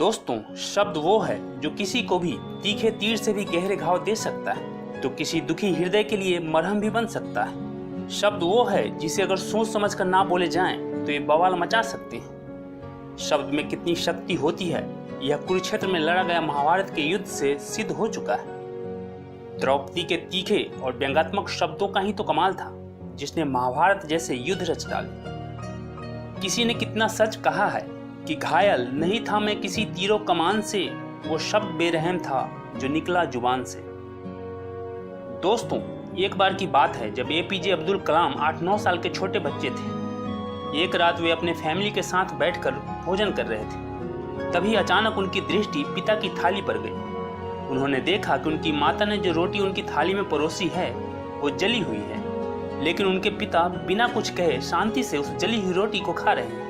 दोस्तों, शब्द वो है जो किसी को भी तीखे तीर से भी गहरे घाव दे सकता है, तो किसी दुखी हृदय के लिए मरहम भी बन सकता है। शब्द वो है जिसे अगर सोच समझ कर ना बोले जाएं तो ये बवाल मचा सकते हैं। शब्द में कितनी शक्ति होती है यह कुरुक्षेत्र में लड़ा गया महाभारत के युद्ध से सिद्ध हो चुका है। द्रौपदी के तीखे और व्यंग्यात्मक शब्दों का ही तो कमाल था जिसने महाभारत जैसे युद्ध रच डाले। किसी ने कितना सच कहा है कि घायल नहीं था मैं किसी तीरों कमान से, वो शब्द बेरहम था जो निकला जुबान से। दोस्तों, एक बार की बात है जब एपीजे अब्दुल कलाम 8-9 साल के छोटे बच्चे थे। एक रात वे अपने फैमिली के साथ बैठकर भोजन कर रहे थे। तभी अचानक उनकी दृष्टि पिता की थाली पर गई। उन्होंने देखा कि उनकी माता ने जो रोटी उनकी थाली में परोसी है वो जली हुई है, लेकिन उनके पिता बिना कुछ कहे शांति से उस जली हुई रोटी को खा रहे हैं।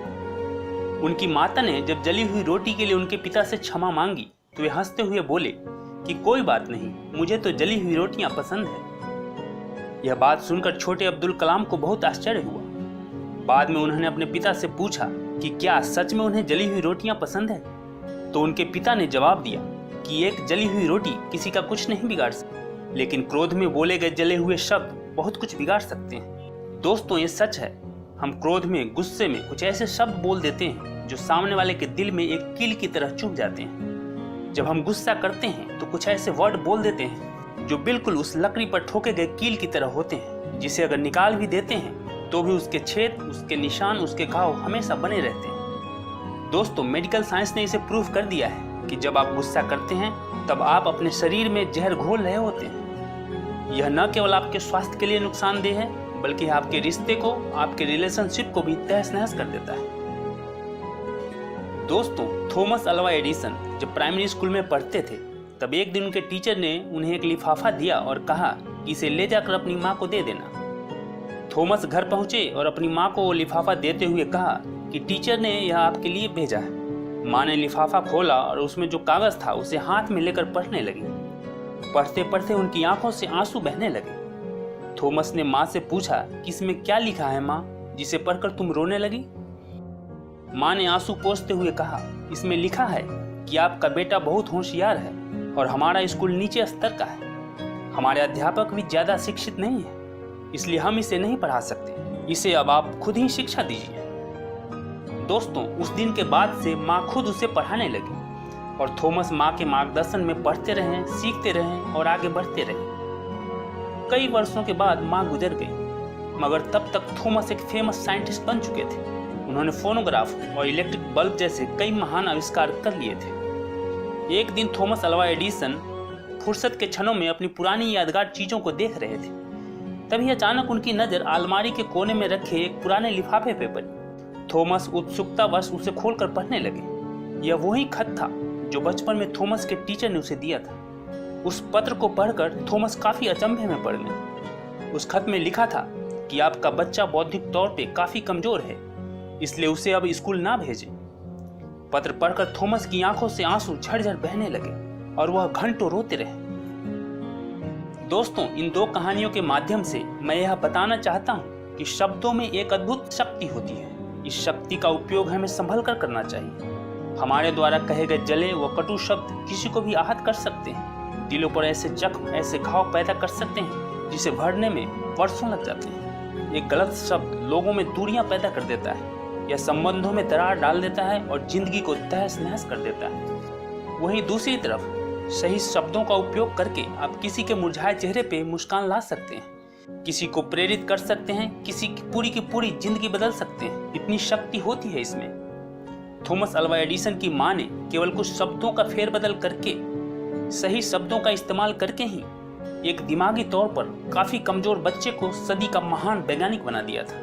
उनकी माता ने जब जली हुई रोटी के लिए उनके पिता से क्षमा मांगी तो वे हंसते हुए बोले कि कोई बात नहीं, मुझे तो जली हुई रोटियां पसंद है। यह बात सुनकर छोटे अब्दुल कलाम को बहुत आश्चर्य हुआ। बाद में उन्होंने अपने पिता से पूछा कि क्या सच में उन्हें जली हुई रोटियां पसंद है, तो उनके पिता ने जवाब दिया कि एक जली हुई रोटी किसी का कुछ नहीं बिगाड़ सकती, लेकिन क्रोध में बोले गए जले हुए शब्द बहुत कुछ बिगाड़ सकते हैं। दोस्तों, ये सच है। हम क्रोध में, गुस्से में कुछ ऐसे शब्द बोल देते हैं जो सामने वाले के दिल में एक कील की तरह चुभ जाते हैं। जब हम गुस्सा करते हैं तो कुछ ऐसे वर्ड बोल देते हैं जो बिल्कुल उस लकड़ी पर ठोके गए कील की तरह होते हैं, जिसे अगर निकाल भी देते हैं तो भी उसके छेद, उसके निशान, उसके घाव हमेशा बने रहते हैं। दोस्तों, मेडिकल साइंस ने इसे प्रूव कर दिया है कि जब आप गुस्सा करते हैं तब आप अपने शरीर में जहर घोल रहे होते हैं। यह न केवल आपके स्वास्थ्य के लिए नुकसानदेह है बल्कि आपके रिश्ते को, आपके रिलेशनशिप को भी तहस नहस कर देता है। दोस्तों, थॉमस अल्वा एडिसन जब प्राइमरी स्कूल में पढ़ते थे तब एक दिन उनके टीचर ने उन्हें एक लिफाफा दिया और कहा कि इसे ले जाकर अपनी माँ को दे देना। थॉमस घर पहुंचे और अपनी माँ को वो लिफाफा देते हुए कहा कि टीचर ने यह आपके लिए भेजा है। माँ ने लिफाफा खोला और उसमें जो कागज था उसे हाथ में लेकर पढ़ने लगी। पढ़ते पढ़ते उनकी आंखों से आंसू बहने लगे। थॉमस ने माँ से पूछा कि इसमें क्या लिखा है माँ, जिसे पढ़कर तुम रोने लगी? माँ ने आंसू पोंछते हुए कहा, इसमें लिखा है कि आपका बेटा बहुत होशियार है और हमारा स्कूल नीचे स्तर का है। हमारे अध्यापक भी ज्यादा शिक्षित नहीं है, इसलिए हम इसे नहीं पढ़ा सकते। इसे अब आप खुद ही शिक्षा दीजिए। दोस्तों, उस दिन के बाद से माँ खुद उसे पढ़ाने लगी और थॉमस माँ के मार्गदर्शन में पढ़ते रहे, सीखते रहे और आगे बढ़ते रहे। कई वर्षों के बाद माँ गुजर गई, मगर तब तक थॉमस एक फेमस साइंटिस्ट बन चुके थे। उन्होंने फोनोग्राफ और इलेक्ट्रिक बल्ब जैसे कई महान आविष्कार कर लिए थे। एक दिन थॉमस अल्वा एडिसन फुर्सत के क्षणों में अपनी पुरानी यादगार चीजों को देख रहे थे। तभी अचानक उनकी नजर अलमारी के कोने में रखे एक पुराने लिफाफे पे पड़ी। थॉमस उत्सुकतावश उसे खोलकर पढ़ने लगे। यह वही खत था जो बचपन में थॉमस के टीचर ने उसे दिया था। उस पत्र को पढ़कर थॉमस काफी अचंभे में पड़ गए। उस खत में लिखा था कि आपका बच्चा बौद्धिक तौर पे काफी कमजोर है, इसलिए उसे अब स्कूल ना भेजें। पत्र पढ़कर थॉमस की आंखों से आंसू झरझर बहने लगे और वह घंटों रोते रहे। दोस्तों, इन दो कहानियों के माध्यम से मैं यह बताना चाहता हूँ कि शब्दों में एक अद्भुत शक्ति होती है। इस शक्ति का उपयोग हमें संभल कर करना चाहिए। हमारे द्वारा कहे गए जले व कटु शब्द किसी को भी आहत कर सकते हैं, दिलों पर ऐसे जख्म, ऐसे घाव पैदा कर सकते हैं जिसे भरने में वर्षों लग जाते हैं। एक गलत शब्द लोगों में दूरियां पैदा कर देता है या संबंधों में दरार डाल देता है और जिंदगी को तहस नहस कर देता है। वहीं दूसरी तरफ सही शब्दों का उपयोग करके आप किसी के मुरझाए चेहरे पे मुस्कान ला सकते हैं, किसी को प्रेरित कर सकते हैं, किसी की पूरी जिंदगी बदल सकते हैं। इतनी शक्ति होती है इसमें। थॉमस अल्वा एडिसन की माँ ने केवल कुछ शब्दों का फेरबदल करके, सही शब्दों का इस्तेमाल करके ही एक दिमागी तौर पर काफी कमजोर बच्चे को सदी का महान वैज्ञानिक बना दिया था।